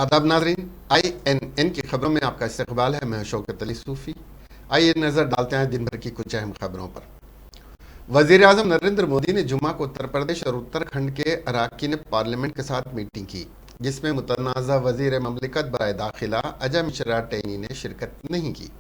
आदाब नाजरीन, INN की खबरों में आपका इस्तकबाल है। मैं शौकत अली सूफ़ी। आइए नज़र डालते हैं दिन भर की कुछ अहम खबरों पर। वज़ीर आज़म नरेंद्र मोदी ने जुम्मा को उत्तर प्रदेश और उत्तराखंड के अरकान पार्लियामेंट के साथ मीटिंग की, जिसमें मुतनाज़ा वज़ीर ममलिकत बराए दाखिला अजय मिश्रा टेनी ने शिरकत नहीं की।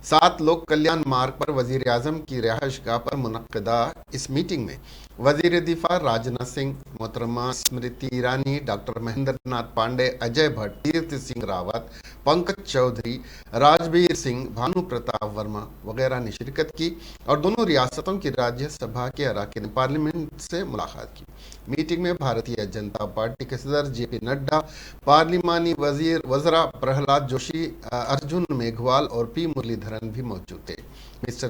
7 लोक कल्याण मार्ग पर वज़ीर आज़म की रिहाइशगाह पर मुनक़दा इस मीटिंग में वज़ीर दिफा राजनाथ सिंह, मोहतरमा स्मृति ईरानी, डॉक्टर महेंद्र नाथ पांडे, अजय भट्ट, तीर्थ सिंह रावत, पंकज चौधरी, राजवीर सिंह, भानु प्रताप वर्मा वगैरह ने शिरकत की और दोनों रियासतों की राज्यसभा के अरकान पार्लियामेंट से मुलाकात की। मीटिंग में भारतीय जनता पार्टी के सदर JP नड्डा, पार्लिमानी वज़रा प्रहलाद जोशी, अर्जुन मेघवाल और P मुरलीधरन भी मौजूद थे। मिस्टर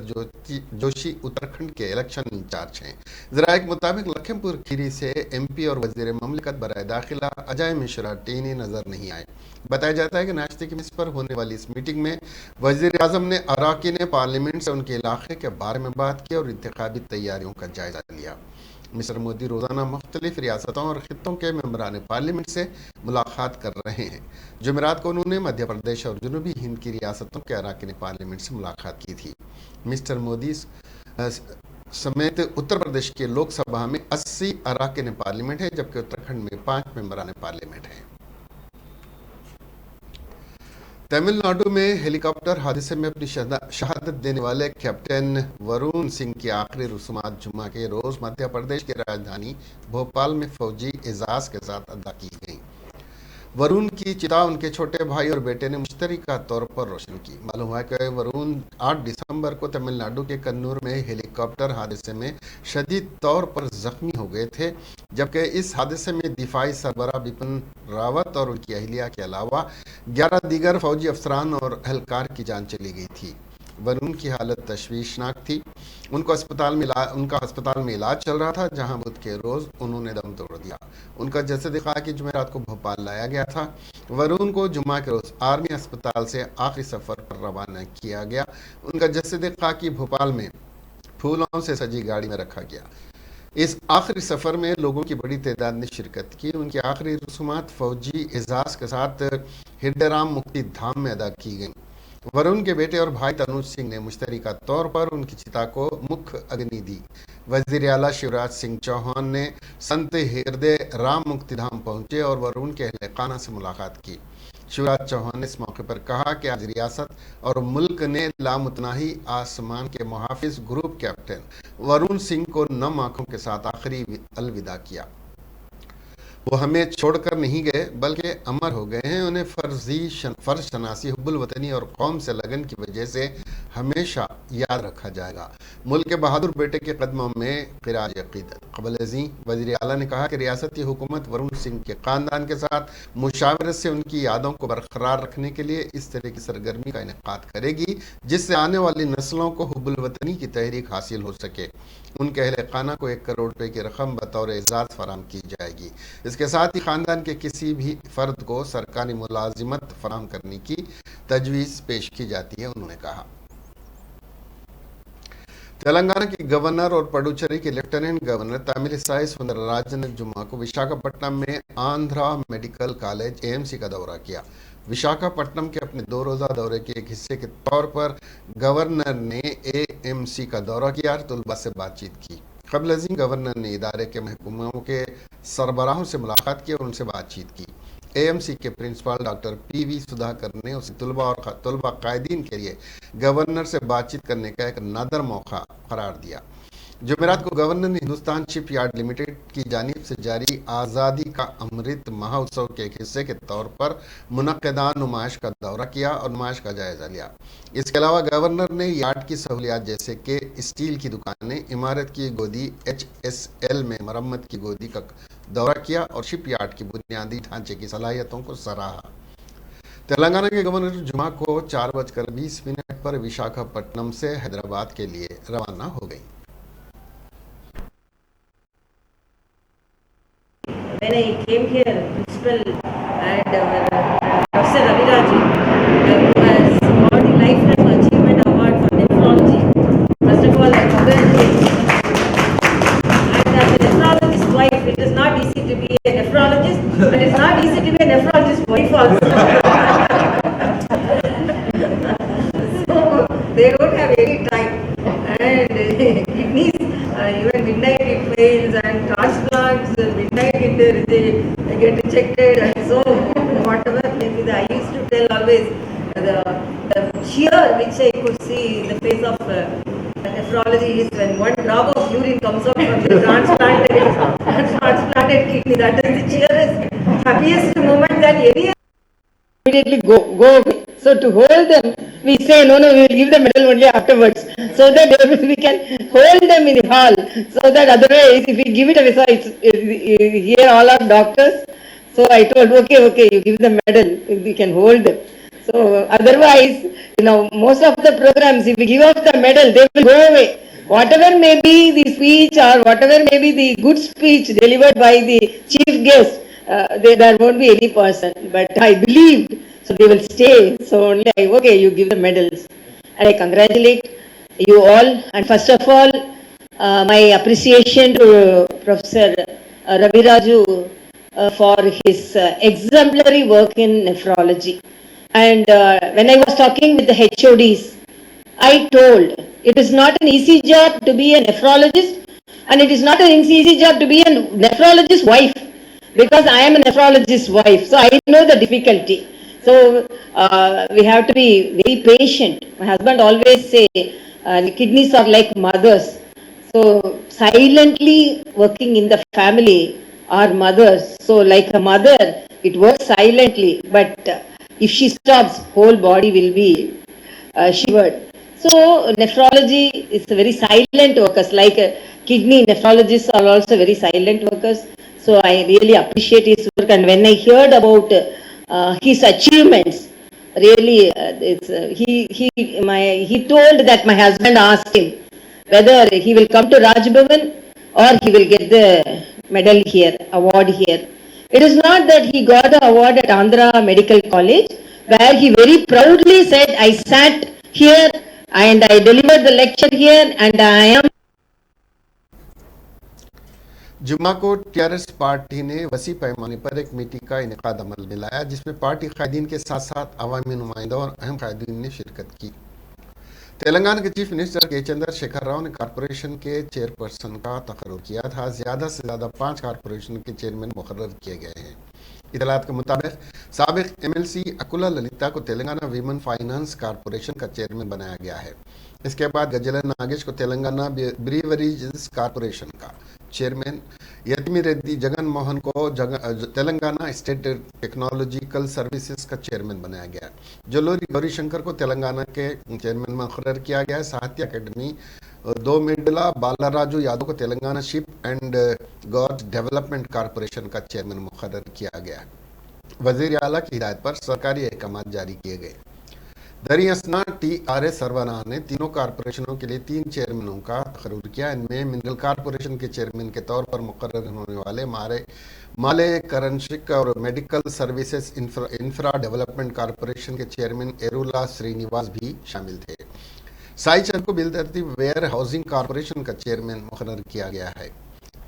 जोशी उत्तराखंड के इलेक्शन इंचार्ज हैं। ज़राए के मुताबिक लखीमपुर खीरी से MP और वज़ीर ममलिकत बराए दाखिला अजय मिश्रा टेनी नजर नहीं आए। बताया जाता है कि नाश्ते की मेज़ पर होने वाली इस मीटिंग में वज़ीर आज़म ने अरकान पार्लियामेंट से उनके इलाके के बारे में बात की और इंतखाबी तैयारियों का जायजा लिया। मिस्टर मोदी रोज़ाना मुख्तलिफ रियासतों और खित्तों के मेंबरान पार्लियामेंट से मुलाकात कर रहे हैं। जुमेरात को उन्होंने मध्य प्रदेश और जनूबी हिंद की रियासतों के अरकान पार्लियामेंट से मुलाकात की थी। मिस्टर मोदी समेत उत्तर प्रदेश के लोकसभा में 80 अरकान पार्लियामेंट है, जबकि उत्तराखंड में 5 मेंबरान पार्लियामेंट हैं। तमिलनाडु में हेलीकॉप्टर हादसे में अपनी शहादत देने वाले कैप्टन वरुण सिंह की आखिरी रसूमात जुम्मा के रोज मध्य प्रदेश की राजधानी भोपाल में फौजी एजाज के साथ अदा की गई। वरुण की चिता उनके छोटे भाई और बेटे ने मुश्तरका तौर पर रोशन की। मालूम हुआ कि वरुण 8 दिसंबर को तमिलनाडु के कन्नूर में हेलीकॉप्टर हादसे में शदीद तौर पर जख्मी हो गए थे, जबकि इस हादसे में दिफाई सरबराह बिपिन रावत और उनकी अहलिया के अलावा 11 दीगर फौजी अफसरान और एहलकार की जान चली गई थी। वरुण की हालत तशवीशनाक थी। उनका अस्पताल में इलाज चल रहा था, जहां बुध के रोज उन्होंने दम तोड़ दिया। उनका जसद खाकी जुमेरात को भोपाल लाया गया था। वरुण को जुम्मा के रोज आर्मी अस्पताल से आखिरी सफर पर रवाना किया गया। उनका जसद खाकी भोपाल में फूलों से सजी गाड़ी में रखा गया। इस आखिरी सफर में लोगों की बड़ी तादाद ने शिरकत की। उनकी आखिरी रसूमात फौजी एजाज के साथ हिड्डेराम मुक्ति धाम में अदा की गई। वरुण के बेटे और भाई तनुज सिंह ने मुश्तरका तौर पर उनकी चिता को मुख्य अग्नि दी। वज़ीर आला शिवराज सिंह चौहान ने संत हृदय राम मुक्तिधाम पहुंचे और वरुण के अहले खाना से मुलाकात की। शिवराज चौहान ने इस मौके पर कहा कि आज रियासत और मुल्क ने लामुतनाही आसमान के मुहाफिज ग्रुप कैप्टन वरुण सिंह को नम आंखों के साथ आखिरी अलविदा किया। वो हमें छोड़कर नहीं गए बल्कि अमर हो गए हैं। उन्हें फ़र्ज शनासी, हुब्बुल वतनी और कौम से लगन की वजह से हमेशा याद रखा जाएगा। मुल्क के बहादुर बेटे के कदमों में क़िराज अक़ीदत। क़बल-ए-ज़ीं वज़ीर आला ने कहा कि रियासती हुकूमत वरुण सिंह के ख़ानदान के साथ मुशावरत से उनकी यादों को बरकरार रखने के लिए इस तरह की सरगर्मी का इनेकाद करेगी, जिससे आने वाली नस्लों को हुब्बुल वतनी की तहरीक हासिल हो सके। उनके अहले खाना को 1 करोड़ रुपये की रकम बतौर एजाज़ फराम की जाएगी। इसके साथ ही ख़ानदान के किसी भी फ़र्द को सरकारी मुलाजिमत फराम करने की तजवीज़ पेश की जाती है, उन्होंने कहा। तेलंगाना के गवर्नर और पुडुचेरी के लेफ्टिनेंट गवर्नर तमिलिसाई सुंदरराजन ने जुम्मा को विशाखापट्टनम में आंध्रा मेडिकल कॉलेज AMC का दौरा किया। विशाखापट्टनम के अपने 2 रोज़ा दौरे के एक हिस्से के तौर पर गवर्नर ने AMC का दौरा किया और तलबा से बातचीत की। क़बल-ए-ज़ीं गवर्नर ने इदारे के महकूमों के सरबराहों से मुलाकात की और उनसे बातचीत की। AMC के प्रिंसिपल डॉक्टर PV सुधाकर ने उसे तलबा कायदीन के लिए गवर्नर से बातचीत करने का एक नादर मौका करार दिया। जुमेरात को गवर्नर ने हिंदुस्तान शिप यार्ड लिमिटेड की जानिब से जारी आज़ादी का अमृत महोत्सव के एक हिस्से के तौर पर मुनक़दा नुमाइश का दौरा किया और नुमाइश का जायजा लिया। इसके अलावा गवर्नर ने यार्ड की सहूलियात जैसे कि स्टील की दुकानें, इमारत की गोदी, HSL में मरम्मत की गोदी का दौरा किया और शिप यार्ड की बुनियादी ढांचे की सलाहियतों को सराहा। तेलंगाना के गवर्नर जुमा को 4:20 पर विशाखापट्टनम से हैदराबाद के लिए रवाना हो गई। When I came here, principal and Professor Raviraj, who has got the Lifetime Achievement Award for nephrology. First of all, I congratulate him. And as a nephrologist, wife. It is not easy to be a nephrologist, and it's not easy to be a nephrologist wife also. So they don't have any time, and kidneys, even midnight it fails, and transplants, midnight they get rejected, and so whatever maybe I used to tell always the cheer which I could see in the face of nephrology is when one drop of urine comes out from the transplanted kidney. That is the cheerest, happiest moment that any immediately go away. So to hold them, we say no, we will give the medal only afterwards, so that we can hold them in the hall. So that otherwise, if we give it away, so here all are doctors. So I told, okay, you give the medal, we can hold them. So otherwise, most of the programs, if we give up the medal, they will go away. Whatever may be the speech or whatever may be the good speech delivered by the chief guest, there won't be any person. But I believed, so they will stay. So only okay, you give the medals. And I congratulate you all. And first of all, my appreciation to Professor Ravi Raju for his exemplary work in nephrology. And when I was talking with the HODs, I told it is not an easy job to be a nephrologist, and it is not an easy job to be a nephrologist's wife, because I am a nephrologist's wife, so I know the difficulty. So we have to be very patient. My husband always say the kidneys are like mothers. So silently working in the family are mothers. So like a mother, it works silently, but if she stops, whole body will be shivered. So nephrology is a very silent workers, like kidney nephrologists are also very silent workers. So I really appreciate his work, and when I heard about his achievements, really he told that my husband asked him whether he will come to Raj Bhavan or he will get the medal here, award here. It is not that he got the award at Andhra Medical College, where he very proudly said, I sat here and I delivered the lecture here and I am. जुम्मा को TRS party ने वसी पैमाने पर एक meeting का इनेकाद अमल में लाया, जिसमें पार्टी कायदीन के साथ साथ अवामी नुमाइंदों और अहम कायदीन ने शिरकत की। तेलंगाना के चीफ मिनिस्टर के चंद्रशेखर राव ने कॉरपोरेशन के चेयरपर्सन का तकर्रुर किया था। ज़्यादा से ज़्यादा 5 कॉरपोरेशन के चेयरमैन मुकर्रर किए गए हैं। इतलात के मुताबिक साबिक एमएलसी अकुला ललिता को तेलंगाना वीमन फाइनेंस कॉरपोरेशन का चेयरमैन बनाया गया है। इसके बाद गजला नागेश को तेलंगाना ब्रीवरीज कॉरपोरेशन का चेयरमैन, यतिमी रेड्डी जगन मोहन को तेलंगाना स्टेट टेक्नोलॉजिकल सर्विसेज का चेयरमैन बनाया गया। जोलोरी गौरीशंकर को तेलंगाना के चेयरमैन मुकर्रर किया गया है। साहित्य अकेडमी 2 मेडला बालाराजू यादव को Telangana ship and gorge development corporation का चेयरमैन मुकर्रर किया गया है। वजीर आला की हिदायत पर सरकारी अहकाम जारी किए गए। दरी असना टीआरएस सरबराह ने तीनों कॉरपोरेशनों के लिए 3 चेयरमैनों का तकर्रुर किया। इनमें मिनरल कॉरपोरेशन के चेयरमैन के तौर पर मुकर्रर होने वाले माले करंशिक और medical services infra development corporation के चेयरमैन एरुला श्रीनिवास भी शामिल थे। साई चंद को बिलतरतीब वेयर हाउसिंग कॉरपोरेशन का चेयरमैन मुकर्रर किया गया है।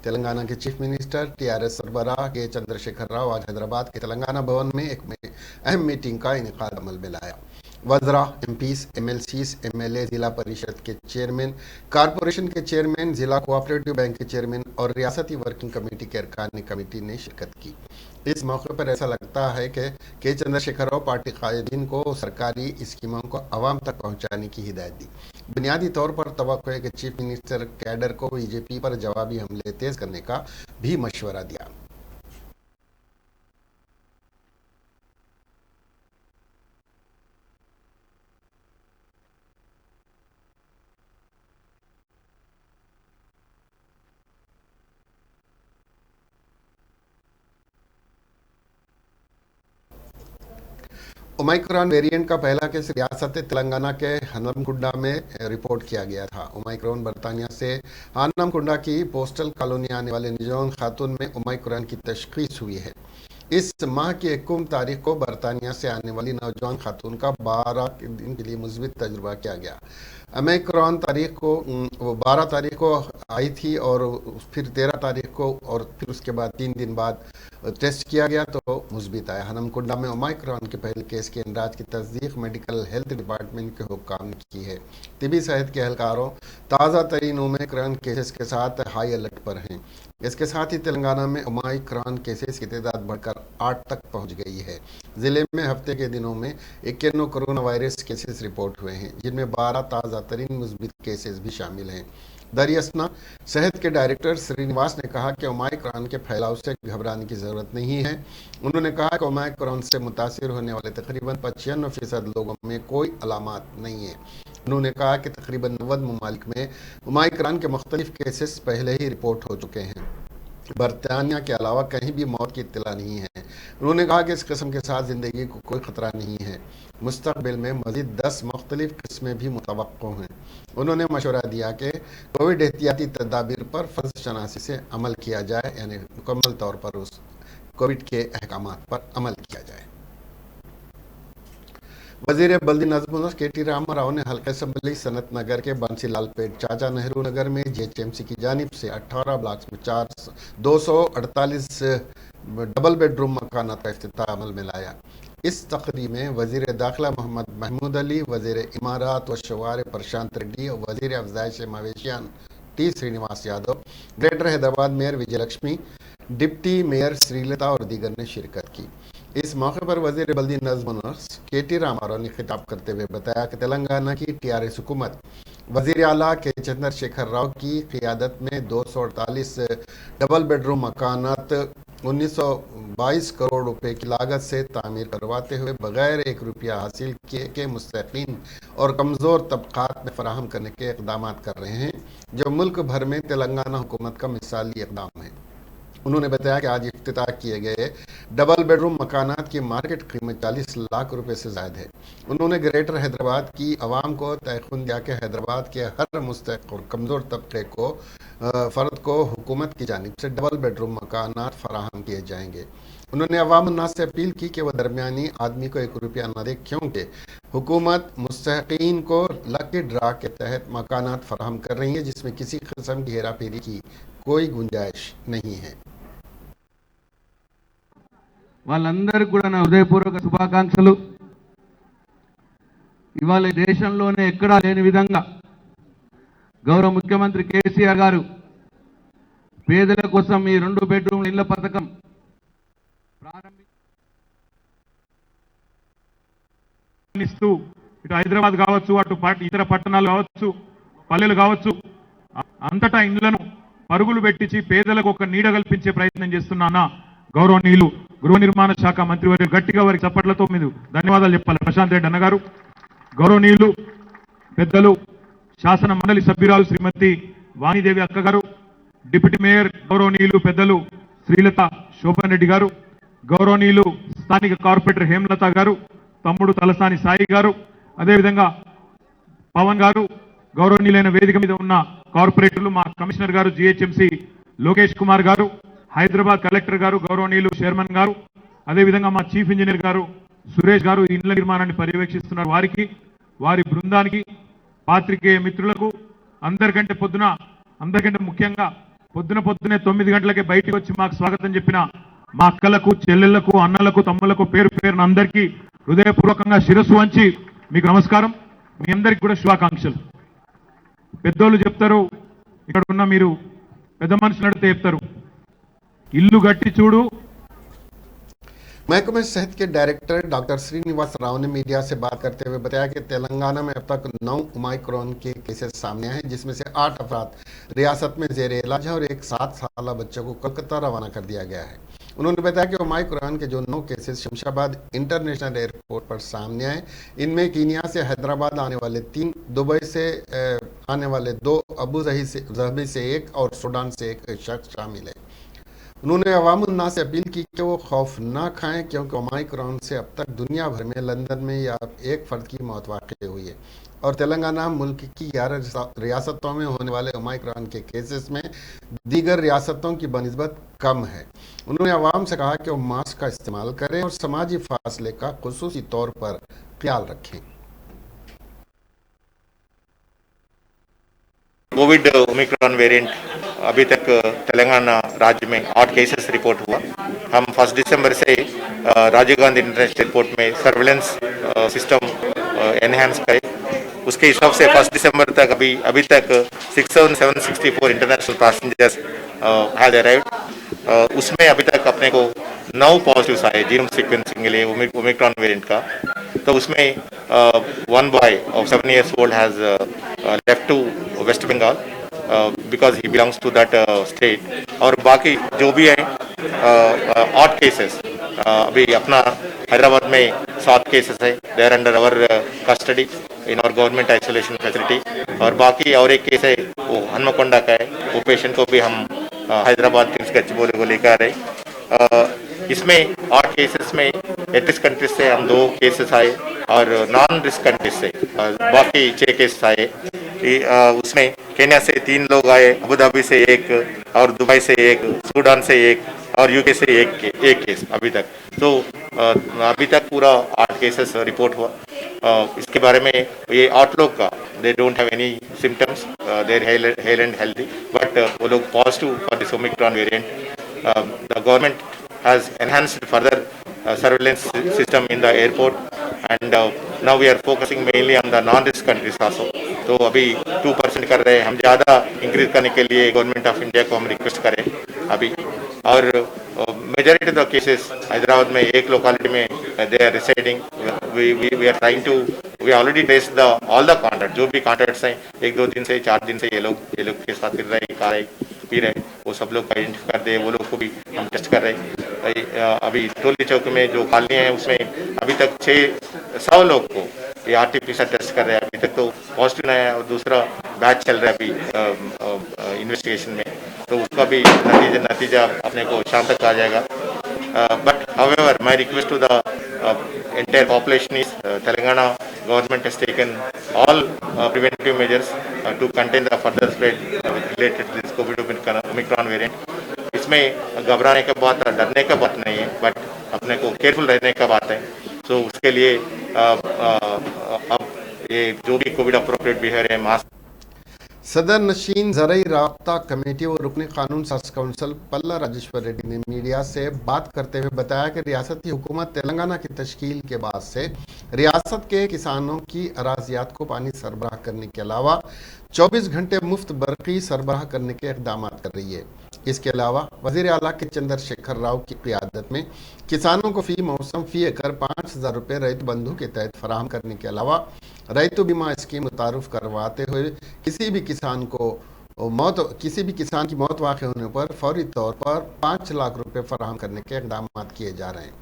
तेलंगाना के चीफ मिनिस्टर टीआरएस सरबराह के चंद्रशेखर राव आज हैदराबाद के तेलंगाना भवन में एक अहम मीटिंग का इनेकाद अमल में लाया। वज़रा, एमपीज, एमएलसीज, एमएलए, जिला परिषद के चेयरमैन, कॉरपोरेशन के चेयरमैन, जिला कोऑपरेटिव बैंक के चेयरमैन और रियासती वर्किंग कमेटी के अरकान कमेटी ने शिरकत की। इस मौके पर ऐसा लगता है कि के चंद्रशेखर राव पार्टी कायदीन को सरकारी स्कीमों को आवाम तक पहुंचाने की हिदायत दी। बुनियादी तौर पर तवक्को है कि चीफ मिनिस्टर कैडर को बीजेपी पर जवाबी हमले तेज करने का भी मशवरा दिया। ओमाइक्रॉन वेरिएंट का पहला केस रियासत तेलंगाना के हनमकुंडा में रिपोर्ट किया गया था। ओमाइक्रॉन बरतानिया से हनमकुंडा की पोस्टल कॉलोनी आने वाले नौजवान खातून में ओमाइक्रॉन की तशखीस हुई है। इस माह की 21 तारीख को बरतानिया से आने वाली नौजवान खातून का 12 दिन के लिए मुस्बित तजुर्बा किया गया। ओमिक्रॉन वो 12 तारीख को आई थी और फिर 13 तारीख को और फिर उसके बाद 3 दिन बाद टेस्ट किया गया तो मुस्बित आया। हनमकुंडा में ओमिक्रॉन के पहले केस के इंदराज की तस्दीक मेडिकल हेल्थ डिपार्टमेंट के हुक्काम ने की है। तिबी सेहत के एहलकारों ताज़ा तरीन ओमिक्रॉन केसेस के साथ हाई अलर्ट पर हैं। इसके साथ ही तेलंगाना में ओमिक्रॉन केसेस की तादाद बढ़कर 8 तक पहुंच गई है। जिले में हफ्ते के दिनों में 91 कोरोना वायरस केसेस रिपोर्ट हुए हैं, जिनमें 12 ताज़ा तरीन मुस्बित केसेस भी शामिल हैं। दरियासना सेहत के डायरेक्टर श्रीनिवास ने कहा कि ओमिक्रॉन के फैलाव से घबराने की ज़रूरत नहीं है। उन्होंने कहा कि ओमिक्रॉन से मुतासिर होने वाले तकरीबन 95% लोगों में कोई अलामात नहीं है। उन्होंने कहा कि तकरीबन 90 ममालिक में ओमिक्रॉन के मुख्तलिफ केसेस पहले ही रिपोर्ट हो चुके हैं। बरतानिया के अलावा कहीं भी मौत की इत्तला नहीं है। उन्होंने कहा कि इस किस्म के साथ ज़िंदगी को कोई ख़तरा नहीं है। मुस्तक़बिल में मज़ीद 10 मुख्तलिफ किस्में भी मुतवक्को हैं। उन्होंने मशवरा दिया कि कोविड एहतियाती तदाबीर पर फर्ज शनासी से अमल किया जाए, यानी मुकम्मल तौर पर उस कोविड के अहकामात पर अमल किया जाए। वज़ीर बल्दी नज़्म KT रामाराव ने हल्का असम्बली सनत नगर के बंसीलाल पेट चाचा नेहरू नगर में GHMC की जानिब से 18 ब्लॉक्स में 248 डबल बेडरूम मकानात का इफ्तिताह अमल में लाया। इस तकरीब में वज़ीर दाखिला मोहम्मद महमूद अली, वज़ीर इमारात व शवार प्रशांत रेड्डी, वज़ीर अफजाइश मवेशियान T Srinivas Yadav, greater Hyderabad mayor Vijayalakshmi, deputy mayor Srilatha और दीगर ने शिरकत की। इस मौके पर वज़ीर बल्दी नज़्म KT रामाराव ने खिताब करते हुए बताया कि तेलंगाना की TRS हुकूमत वज़ीर आला के चंद्रशेखर राव की क़ियादत में 248 डबल बेडरूम मकानात 1922 करोड़ रुपए की लागत से तामीर करवाते हुए बगैर 1 रुपया हासिल किए के मुस्तकीन और कमज़ोर तबक़ात में फ़राहम करने के इक़दाम कर रहे हैं, जो मुल्क भर में तेलंगाना हुकूमत का मिसाली इक़दाम है। उन्होंने बताया कि आज इफ्तिताह किए गए डबल बेडरूम मकानात की मार्केट कीमत 40 लाख रुपए से ज़ायद है। उन्होंने ग्रेटर हैदराबाद की आवाम को तयक़ुन दिया कि हैदराबाद के हर मुस्तहिक़ और कमज़ोर तबके को फ़र्द को हुकूमत की जानिब से डबल बेडरूम मकानात फ़राहम किए जाएंगे। उन्होंने अवाम उन्नास से अपील की कि वह दरमियानी आदमी को 1 रुपया न दे, क्योंकि हुकूमत मुस्तहिक़ीन को लकी ड्रा के तहत मकानात फ़राहम कर रही है, जिसमें किसी किस्म की हेरा फेरी की कोई गुंजाइश नहीं है। వాళ్ళందరికీ కూడా నా హృదయపూర్వక శుభాకాంక్షలు। ఇవాళ దేశంలోనే ఎక్కడా లేని విధంగా గౌరవ ముఖ్యమంత్రి కేసీఆర్ గారు పేదల కోసం ఈ 2 బెడ్రూమ్ల ఇళ్ల పథకం ప్రారంభిస్తూ ఇటు హైదరాబాద్ కావచ్చు, అటు ఇతర పట్టణాలు కావచ్చు, పల్లెలు కావచ్చు, అంతటా ఇండ్లను పరుగులు పెట్టించి పేదలకు ఒక నీడ కల్పించే ప్రయత్నం చేస్తున్నా గౌరవనీయులు గృహ నిర్మాణ శాఖ మంత్రివర్యులు గట్టిగా వారికి చప్పట్లతో మీరు ధన్యవాదాలు చెప్పాలి ప్రశాంత్ రెడ్డి అన్న గారు. గౌరవనీయులు పెద్దలు శాసన మండలి సభ్యురాలు శ్రీమతి వాణిదేవి అక్క గారు, డిప్యూటీ మేయర్ గౌరవనీయులు పెద్దలు శ్రీలత శోభన్ రెడ్డి గారు, గౌరవనీయులు స్థానిక కార్పొరేటర్ హేమలత గారు, తమ్ముడు తలసాని సాయి గారు, అదేవిధంగా పవన్ గారు, గౌరవనీయులైన వేదిక మీద ఉన్న కార్పొరేటర్లు, మా కమిషనర్ గారు GHMC లోకేష్ కుమార్ గారు, హైదరాబాద్ కలెక్టర్ గారు, గౌరవనీయులు చైర్మన్ గారు, అదేవిధంగా మా చీఫ్ ఇంజనీర్ గారు సురేష్ గారు ఈ ఇండ్ల నిర్మాణాన్ని పర్యవేక్షిస్తున్నారు. వారికి, వారి బృందానికి, పాత్రికేయ మిత్రులకు అందరికంటే ముఖ్యంగా పొద్దునే 9 గంటలకే బయటికి వచ్చి మాకు స్వాగతం చెప్పిన మా అక్కలకు, చెల్లెళ్లకు, అన్నలకు, తమ్ములకు పేరు పేరున అందరికీ హృదయపూర్వకంగా శిరస్సు వంచి మీకు నమస్కారం. మీ అందరికీ కూడా శుభాకాంక్షలు. పెద్దోళ్ళు చెప్తారు, ఇక్కడ ఉన్న మీరు పెద్ద మనుషులు అడిగితే చెప్తారు, ఇల్లు గట్టి చూడు. महकमे सेहत के डायरेक्टर डॉक्टर श्रीनिवास राव ने मीडिया से बात करते हुए बताया कि तेलंगाना में अब तक 9 ओमिक्रॉन के केसेस सामने आए हैं, जिसमें से 8 अफराद रियासत में जेर इलाज है और एक 7 साल बच्चे को कोलकाता रवाना कर दिया गया है। उन्होंने बताया कि ओमिक्रॉन के जो 9 केसेस शमशाबाद इंटरनेशनल एयरपोर्ट पर सामने आए, इनमें कीनिया से हैदराबाद आने वाले 3, दुबई से आने वाले 2, अबू धाबी से 1 और सूडान से 1 शख्स शामिल है। उन्होंने अवाम उन्नास से अपील की कि वो खौफ ना खाएं, क्योंकि ओमिक्रॉन से अब तक दुनिया भर में लंदन में या 1 फर्द की मौत वाक़ई हुई है और तेलंगाना मुल्क की 11 रियासतों में होने वाले ओमिक्रॉन के केसेस में दीगर रियासतों की बनिस्बत कम है। उन्होंने आवाम से कहा कि वो मास्क का इस्तेमाल करें और समाजी फासले का खुसूसी तौर पर ख्याल रखें। कोविड ओमिक्रॉन वेरिएंट अभी तक तेलंगाना राज्य में 8 केसेस रिपोर्ट हुआ। हम 1 दिसंबर से राजीव गांधी इंटरनेशनल एयरपोर्ट में सर्विलेंस सिस्टम एनहांस करे। उसके हिसाब से 1 दिसंबर तक अभी तक 6764 इंटरनेशनल पैसेंजर्स हैड अराइव्ड। उसमें अभी तक अपने को 9 पॉजिटिव्स आए जीनोम सीक्वेंसिंग के लिए ओमिक्रॉन वेरिएंट का। तो उसमें one boy of 7 years old has left to West Bengal because he belongs to that state। और बाकी जो भी है 8 केसेस अभी अपना हैदराबाद में 7 केसेस है, they are under our custody in our government isolation facility. और बाकी और एक केस है वो हनुमकोंडा का है, वो पेशेंट को भी हम हैदराबाद किम्स गच्चीबोली को लेकर आ रहे। इसमें 8 केसेस में एट रिस्क कंट्रीज से हम 2 केसेस आए और नॉन रिस्क कंट्रीज से बाकी 6 केसेस आए। उसमें केन्या से 3 लोग आए, अबू धाबी से 1 और दुबई से 1, सूडान से 1 और यूके से 1 केस अभी तक। तो अभी तक पूरा 8 केसेस रिपोर्ट हुआ। इसके बारे में ये 8 लोग का they don't have any symptoms, they are hale and healthy, but वो लोग positive for this omicron variant. The government has enhanced further surveillance system in the airport, and now we are focusing mainly on the non-risk countries also। तो अभी 2% कर रहे हैं, हम ज़्यादा increase करने के लिए गवर्नमेंट ऑफ इंडिया को हम रिक्वेस्ट करें अभी। और majority of the cases Hyderabad में एक लोकेलिटी में they are residing. We are trying to we already test the all the contract, जो भी कॉन्ट्रैक्ट्स हैं 1-2 दिन से 4 दिन से ये लोग के साथ फिर रहे, खा रहे पी रहे, वो सब लोग का आइडेंटिफाई कर दे, वो लोग को भी हम टेस्ट कर रहे। अभी टोली चौक में जो कॉलोनी है उसमें अभी तक 600 लोग को ये आरटीपीसीआर टेस्ट कर रहे हैं। अभी तक तो पॉजिटिव नहीं है और दूसरा बैच चल रहा है अभी इन्वेस्टिगेशन में, तो उसका भी नतीजा अपने को शाम तक आ जाएगा। But however my request to the entire population is Telangana government has taken all preventive measures to contain the further spread related to this COVID Omicron variant। इसमें घबराने का बात, डरने का बात नहीं है, बट अपने को केयरफुल रहने का बात है। तो उसके लिए अब ये जो भी कोविड अप्रोप्रिएट बिहेवियर है, मास्क। सदर नशीन ज़राई राब्ता कमेटी और रुकन कानून साज काउंसिल पल्ला राजेश्वर रेड्डी ने मीडिया से बात करते हुए बताया कि रियासती हुकूमत तेलंगाना की तश्कील के बाद से रियासत के किसानों की अराजियात को पानी सरबराह करने के अलावा 24 घंटे मुफ्त बरक़ी सरबराह करने के इक़दाम कर रही है। इसके अलावा वज़ीर आला के चंद्रशेखर राव की क़ियादत में किसानों को फ़ी मौसम फ़ी एकड़ 5000 रुपये रैयत बंधु के तहत फराहम करने के अलावा रैयतु बीमा स्कीम मुतारुफ करवाते हुए किसी भी किसान की मौत वाक़ होने पर फौरी तौर पर 5 लाख रुपए फराहम करने के इक़दाम किए जा रहे हैं।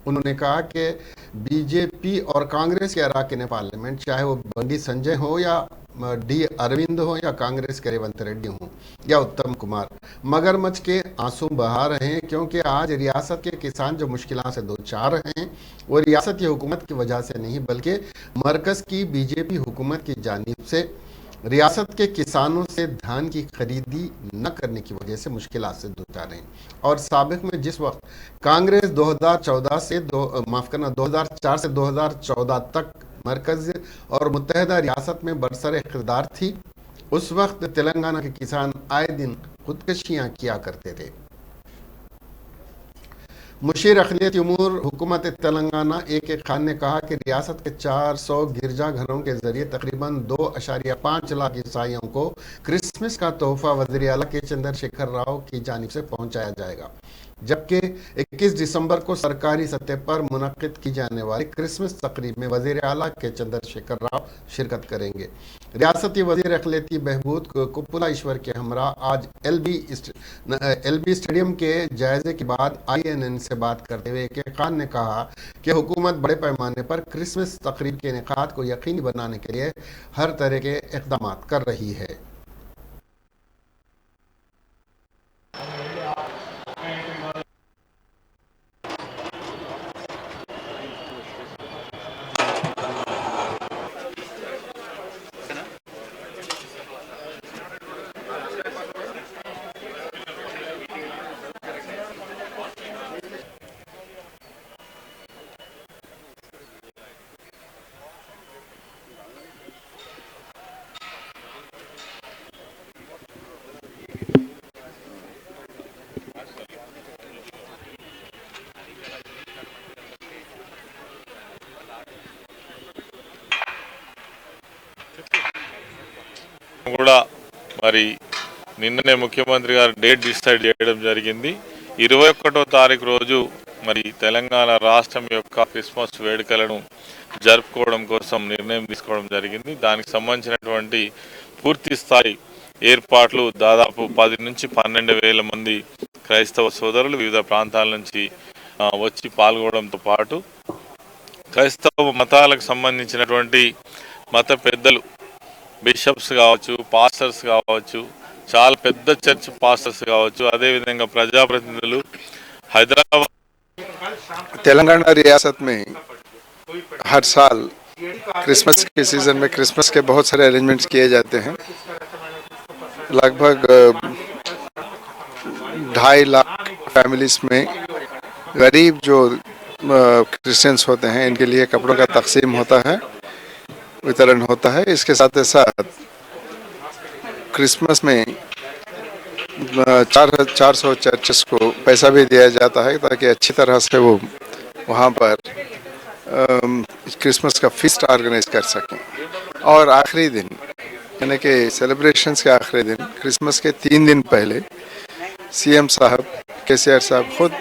उन्होंने कहा कि बीजेपी और कांग्रेस के अराकीन पार्लियामेंट, चाहे वो बंडी संजय हो या डी अरविंद हो या कांग्रेस के रेवंत रेड्डी हो या उत्तम कुमार, मगरमच्छ के आंसू बहा रहे हैं, क्योंकि आज रियासत के किसान जो मुश्किलों से दो चार हैं वो रियासत की हुकूमत की वजह से नहीं बल्कि मरकज़ की बीजेपी हुकूमत की जानिब से रियासत के किसानों से धान की खरीदी न करने की वजह से मुश्किलात से दूचार हैं। और साबिक में जिस वक्त कांग्रेस 2004 से 2014 तक मरकज़ और मुत्तहदा रियासत में बरसर इक़्तिदार थी, उस वक्त तेलंगाना के किसान आए दिन खुदकशियाँ किया करते थे। मुशीर अक़लियती उमूर हुकूमत तेलंगाना AK खान ने कहा कि रियासत के 400 गिरजाघरों के जरिए तकरीबन 2.5 लाख ईसाइयों को क्रिसमस का तोहफा वज़ीर आला के चंद्रशेखर राव की जानिब से पहुंचाया जाएगा, जबकि 21 दिसंबर को सरकारी सतह पर मुनक़िद की जाने वाली क्रिसमस तकरीब में वज़ीर आला के चंद्रशेखर राव शिरकत करेंगे। रियासती वज़ीर अक़लियती बहबूद कुप्पुला ईश्वर के हमरा आज LB स्टेडियम के जायजे के बाद INN से बात करते हुए AK खान ने कहा कि हुकूमत बड़े पैमाने पर क्रिसमस तकरीब के इनेकाद को यकीनी बनाने के लिए हर तरह के इक़दाम कर रही है। కూడా మరి నిన్ననే ముఖ్యమంత్రి గారు డేట్ డిసైడ్ చేయడం జరిగింది. 21వ తారీఖు రోజు మరి తెలంగాణ రాష్ట్రం యొక్క క్రిస్మస్ వేడుకలను జరుపుకోవడం కోసం నిర్ణయం తీసుకోవడం జరిగింది. దానికి సంబంధించినటువంటి పూర్తి స్థాయి ఏర్పాట్లు దాదాపు 10 నుంచి 12,000 మంది క్రైస్తవ సోదరులు వివిధ ప్రాంతాల నుంచి వచ్చి పాల్గొనడంతో పాటు క్రైస్తవ మతాలకు సంబంధించినటువంటి మత పెద్దలు, బిషప్స్ కావచ్చు, పాస్టర్స్ కావచ్చు, చాలా పెద్ద చర్చ్ పాస్టర్స్ కావచ్చు, అదేవిధంగా ప్రజాప్రతినిధులు हैदराबाद तेलंगाना रियासत में हर साल क्रिसमस के सीज़न में क्रिसमस के बहुत सारे अरेंजमेंट्स किए जाते हैं। लगभग 2.5 लाख फैमिलीज़ में गरीब जो क्रिश्चियंस होते हैं इनके लिए कपड़ों का तकसीम होता है, वितरण होता है। इसके साथ ही साथ क्रिसमस में 400 चर्चेस को पैसा भी दिया जाता है ताकि अच्छी तरह से वो वहाँ पर क्रिसमस का फीस्ट ऑर्गेनाइज कर सकें। और आखिरी दिन यानी कि सेलिब्रेशंस के आखिरी दिन क्रिसमस के 3 दिन पहले सीएम साहब, केसीआर साहब खुद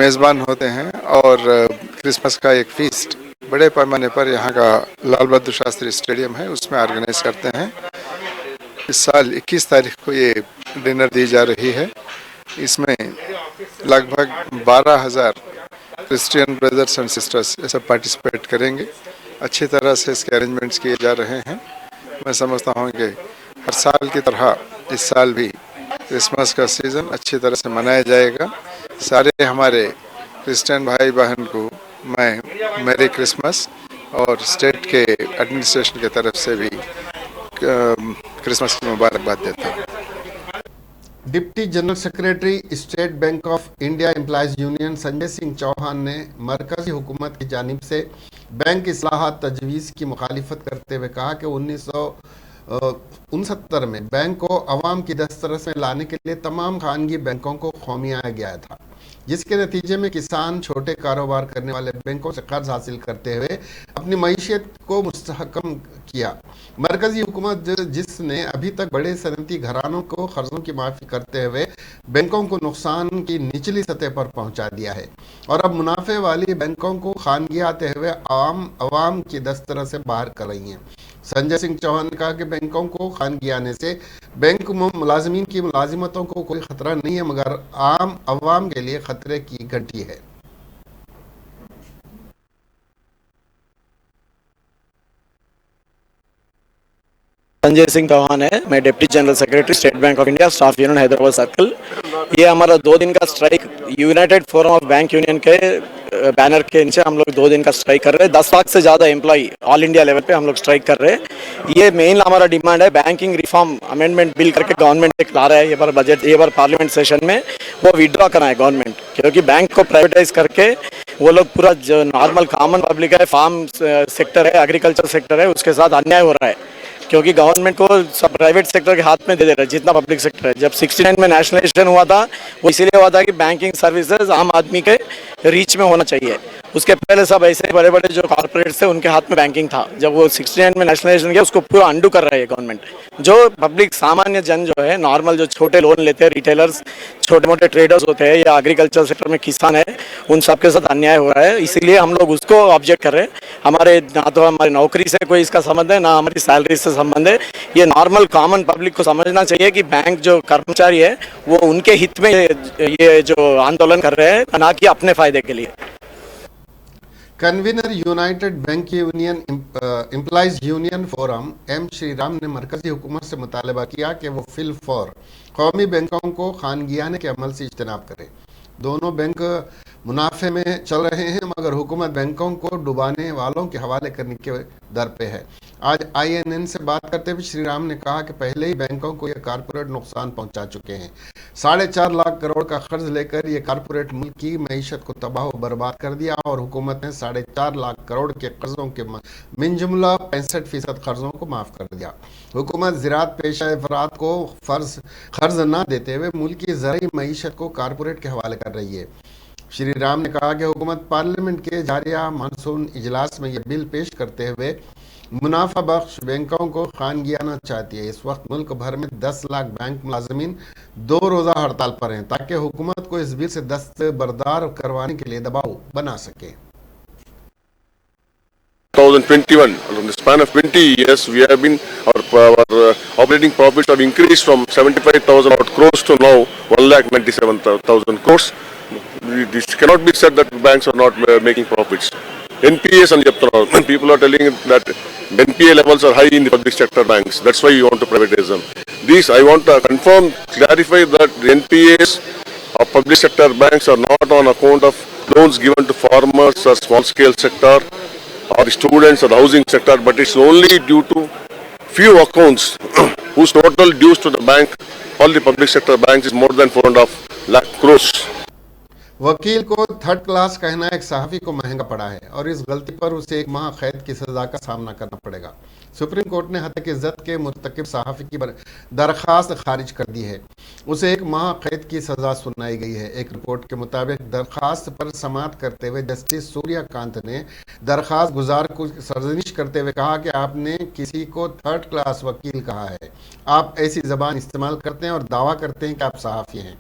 मेज़बान होते हैं और क्रिसमस का एक फीस्ट बड़े पैमाने पर यहाँ का लाल बहादुर शास्त्री स्टेडियम है उसमें ऑर्गेनाइज करते हैं। इस साल 21 तारीख को ये डिनर दी जा रही है। इसमें लगभग 12,000 क्रिश्चियन ब्रदर्स एंड सिस्टर्स ये सब पार्टिसिपेट करेंगे। अच्छी तरह से इसके अरेंजमेंट्स किए जा रहे हैं। मैं समझता हूँ कि हर साल की तरह इस साल भी क्रिसमस का सीज़न अच्छी तरह से मनाया जाएगा। सारे हमारे क्रिश्चियन भाई बहन को मैं मैरी क्रिसमस और स्टेट के एडमिनिस्ट्रेशन की तरफ से भी क्रिसमस की मुबारकबाद देता हूँ। Deputy general secretary State Bank of India employees union Sanjay Singh Chauhan ने मरकजी हुकूमत की जानिब से बैंक इस्लाहात तजवीज़ की मुखालिफत करते हुए कहा कि 1969 में बैंक को अवाम की दस्तरस में लाने के लिए तमाम खानगी बैंकों को खौमियाया गया था, जिसके नतीजे में किसान छोटे कारोबार करने वाले बैंकों से कर्ज हासिल करते हुए अपनी मईशत को मुस्तहकम किया। मरकजी हुकूमत जिसने अभी तक बड़े सनती घरानों को कर्जों की माफ़ी करते हुए बैंकों को नुकसान की निचली सतह पर पहुंचा दिया है और अब मुनाफे वाली बैंकों को खानगियाते हुए अवाम की दस्तरस से बाहर कर रही हैं। संजय सिंह चौहान ने कहा कि बैंकों को खानगियाने से बैंक मुलाजमीन की मुलाजिमतों को कोई खतरा नहीं है, मगर आम अवाम के लिए खतरे की घंटी है। संजय सिंह चौहान है, मैं deputy general secretary State Bank of India staff union Hyderabad circle. ये हमारा 2 दिन का strike United forum of bank union के बैनर के नीचे हम लोग 2 दिन का स्ट्राइक कर रहे हैं। 10 लाख से ज़्यादा एम्प्लॉय ऑल इंडिया लेवल पे हम लोग स्ट्राइक कर रहे हैं। ये मेन हमारा डिमांड है, बैंकिंग रिफॉर्म अमेंडमेंट बिल करके गवर्नमेंट एक ला रहा है ये बार बजट, ये बार पार्लियामेंट सेशन में वो विड्रॉ करना है गवर्नमेंट, क्योंकि बैंक को प्राइवेटाइज करके वो लोग पूरा जो नॉर्मल कॉमन पब्लिक है, फार्म सेक्टर है, एग्रीकल्चर सेक्टर है, उसके साथ अन्याय हो रहा है। क्योंकि गवर्नमेंट को सब प्राइवेट सेक्टर के हाथ में दे रहा है जितना पब्लिक सेक्टर है। जब 69 में नेशनलाइजेशन हुआ था वो इसीलिए हुआ था कि बैंकिंग सर्विसेज आम आदमी के रीच में होना चाहिए। उसके पहले सब ऐसे बड़े बड़े जो कॉर्पोरेट्स थे उनके हाथ में बैंकिंग था। जब वो 69 में नेशनलाइजेशन किया उसको पूरा अंडू कर रहा है गवर्नमेंट। जो पब्लिक सामान्य जन जो है, नॉर्मल जो छोटे लोन लेते हैं, रिटेलर्स, छोटे मोटे ट्रेडर्स होते हैं या एग्रीकल्चर सेक्टर में किसान है, उन सबके साथ अन्याय हो रहा है। इसीलिए हम लोग उसको ऑब्जेक्ट कर रहे हैं। हमारे ना तो हमारी नौकरी से कोई इसका संबंध है, ना हमारी सैलरी से संबंध है। ये नॉर्मल कॉमन पब्लिक को समझना चाहिए कि बैंक जो कर्मचारी है वो उनके हित में ये जो आंदोलन कर रहे हैं, ना कि अपने फायदे के लिए। Convener United Bank union employees union forum M Sriram ने मरकजी हुकूमत से मुतालबा किया कि वो फिल फौर कौमी बैंकों को खानगियाने के अमल से इज्तनाब करे। दोनों बैंक मुनाफे में चल रहे हैं, मगर हुकूमत बैंकों को डुबाने वालों के हवाले करने के दर पे है। आज INN से बात करते हुए श्री राम ने कहा कि पहले ही बैंकों को यह कारपोरेट नुकसान पहुंचा चुके हैं। 4.5 लाख करोड़ का कर्ज लेकर ये कारपोरेट मुल्क की मईशत को तबाह व बर्बाद कर दिया और हुकूमत ने 4.5 लाख करोड़ के कर्जों के मिनजुमला 65% कर्जों को माफ़ कर दिया। हुकूमत ज़राअत पेशा अफराद को कर्ज न देते हुए मुल्क की ज़रूरी मईशत को कारपोरेट के हवाले कर रही है। श्री राम ने कहा कि हुकूमत पार्लियामेंट के जारिया मानसून इजलास में यह बिल पेश करते हुए मुनाफा बख्श बैंकों को खानगियाना चाहती है। इस वक्त मुल्क भर में 10 लाख बैंक मुलाजमीन 2 रोज़ा हड़ताल पर हैं ताकि हुकूमत को इस बिल से दस्तबरदार करवाने के लिए दबाव बना सके। 2021, in the span of 20 years, we have been our operating profits have increased from 75,000 odd crores to now 1,97,000 crores. This cannot be said that banks are not making profits. NPAs and people are telling that NPA levels are high in the public sector banks. That's why you want to privatize them. These I want to confirm, clarify that the NPAs of public sector banks are not on account of loans given to farmers or small scale sector or the students or the housing sector, but it's only due to few accounts whose total dues to the bank, all the public sector banks, is more than 4.5 lakh crores. वकील को third class कहना एक सहाफ़ी को महंगा पड़ा है और इस गलती पर उसे 1 माह कैद की सजा का सामना करना पड़ेगा। सुप्रीम कोर्ट ने हत्या की इज्जत के मुर्तकिब सहाफ़ी की दरख्वास्त खारिज कर दी है। उसे 1 माह कैद की सजा सुनाई गई है। एक रिपोर्ट के मुताबिक दरख्वास्त पर समाअत करते हुए जस्टिस सूर्यकांत ने दरख्वास्त गुजार को सरजनिश करते हुए कहा कि आपने किसी को थर्ड क्लास वकील कहा है। आप ऐसी ज़बान इस्तेमाल करते हैं और दावा करते हैं कि आप सहाफ़ी हैं।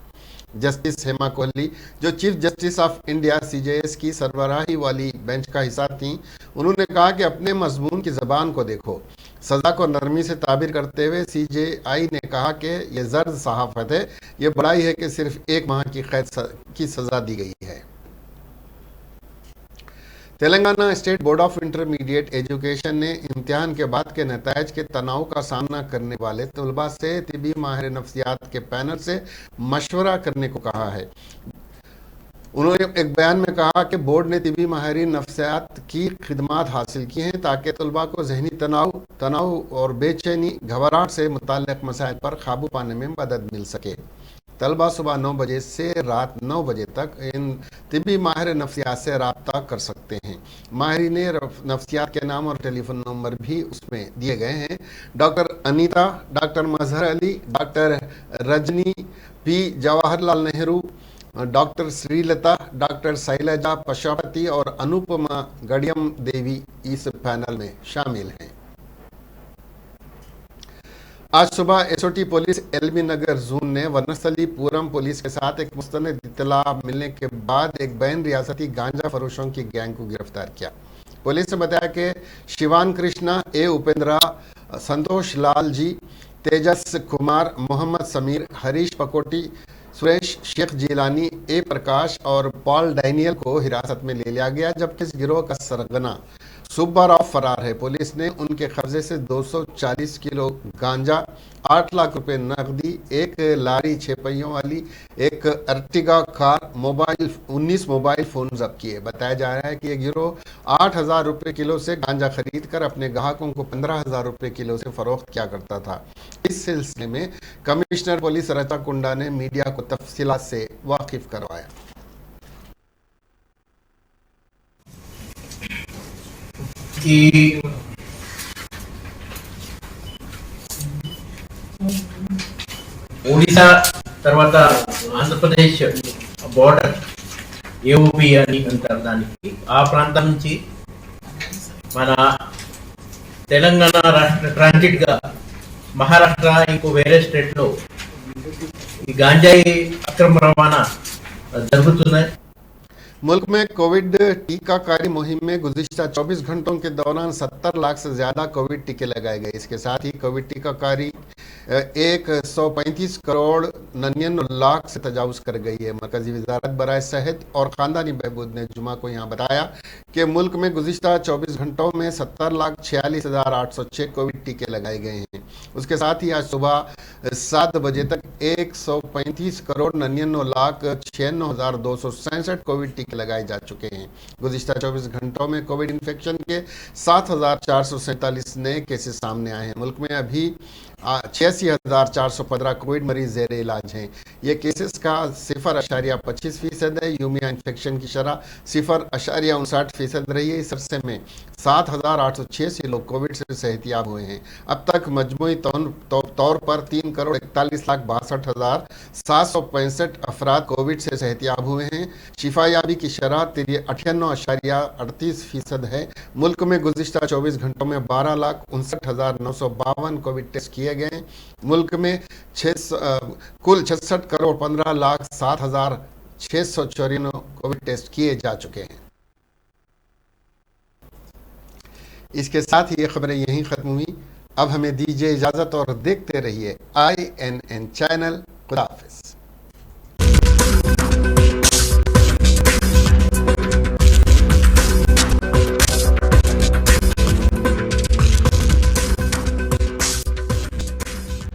जस्टिस हेमा कोहली, जो chief justice of India CJS की सरबराही वाली बेंच का हिस्सा थीं, उन्होंने कहा कि अपने मजमून की ज़बान को देखो। सज़ा को नरमी से ताबीर करते हुए CJI ने कहा कि यह जर्द सहाफ़त है, यह बड़ाई है कि सिर्फ 1 माह की कैद की सज़ा दी गई है। Telangana state board of intermediate education ने इम्तिहान के बाद के नतायज के तनाव का सामना करने वाले तलबा से तिबी माहिर नफ्सियात के पैनल से मशवरा करने को कहा है। उन्होंने एक बयान में कहा कि बोर्ड ने तिबी माहिरीन नफ्सियात की खिदमात हासिल की हैं ताकि तलबा को जहनी तनाव और बेचैनी घबराहट से मुताल्लिक़ मसाइल पर काबू पाने में मदद मिल सके। तलबा सुबह 9 बजे से रात 9 बजे तक इन तिबी माहिर नफ्सियात से रब्ता कर सकते हैं। माहिरीन नफ्सियात के नाम और टेलीफोन नंबर भी उसमें दिए गए हैं। Doctor Anita, doctor Mazhar Ali, doctor Rajni P, Jawaharlal Nehru, doctor Shreelata, doctor Shailaja Pashupati और अनुपमा गडियम देवी इस पैनल में शामिल हैं। आज सुबह SOT पुलिस LB नगर जोन ने वनस्थलीपुरम पुलिस के साथ एक मुस्तनद इत्तला मिलने के बाद एक बैन रियासती गांजा फरोशों की गैंग को गिरफ्तार किया। पुलिस ने बताया कि Shivan Krishna, A Upendra, Santosh Lal ji, Tejas Kumar, Mohammad Sameer, Harish पकोटी, Suresh Sheikh Jilani, A प्रकाश और पॉल डैनियल को हिरासत में ले लिया गया, जबकि इस गिरोह का सरगना सुब्बाराव फरार है। पुलिस ने उनके कब्जे से 240 किलो गांजा, 8 लाख रुपए नकदी, 1 लारी 6 पहियों वाली, 1 अर्टिगा कार, 19 मोबाइल फोन जब्त किए। बताया जा रहा है कि यह गिरोह 8,000 रुपये किलो से गांजा खरीद कर अपने ग्राहकों को 15,000 रुपये किलो से फरोख्त किया करता था। इस सिलसिले में कमिश्नर पुलिस रचा कुंडा ने मीडिया को तफसीलात से वाकिफ करवाया। कि ఒడిశా తర్వాత ఆంధ్రప్రదేశ్ బోర్డర్ AOP అని అంటారు దానికి, ఆ ప్రాంతం నుంచి మన తెలంగాణ రాష్ట్ర ట్రాన్సిట్ గా మహారాష్ట్ర ఇంకో వేరే స్టేట్ లో ఈ గాంజాయి అక్రమ రవాణా జరుగుతున్నాయి। मुल्क में कोविड टीकाकारी मुहिम में गुज़िश्ता 24 घंटों के दौरान 70 लाख से ज़्यादा कोविड टीके लगाए गए। इसके साथ ही कोविड टीकाकारी 135 करोड़ 99 लाख से तजावुज़ कर गई है। मरकज़ी वज़ारत बराए सेहत और ख़ानदानी बहबूद ने जुमा को यहाँ बताया कि मुल्क में गुज़िश्ता 24 घंटों में 70,46,806 कोविड टीके लगाए गए हैं। उसके साथ ही आज सुबह 7 बजे तक 135 करोड़ 99 लाख 96,267 कोविड टीके लगाए जा चुके हैं। गुज़िश्ता 24 घंटों में कोविड इन्फेक्शन के 7,447 नए केसेस सामने आए हैं। मुल्क में अभी 86,415 कोविड मरीज जेर इलाज हैं। ये केसेस का 0.25% है। यूमिया इन्फेक्शन की शरह 0.59% रही है। इस अरसे में 7,886 लोग कोविड से सेहतियाब हुए हैं। अब तक मजमूई तौर पर 3,41,62,765 अफराद कोविड से सेहतियाब हुए हैं। शिफायाबी की शरह 98.38% है। मुल्क में गुज़िश्ता 24 घंटों में 12,59,952 कोविड टेस्ट किए गए। मुल्क में कुल 66,15,07,694 कोविड टेस्ट किए जा चुके हैं। इसके साथ ही ये खबरें यहीं ख़त्म हुई। अब हमें दीजिए इजाज़त और देखते रहिए INN चैनल। खुदा हाफिज़।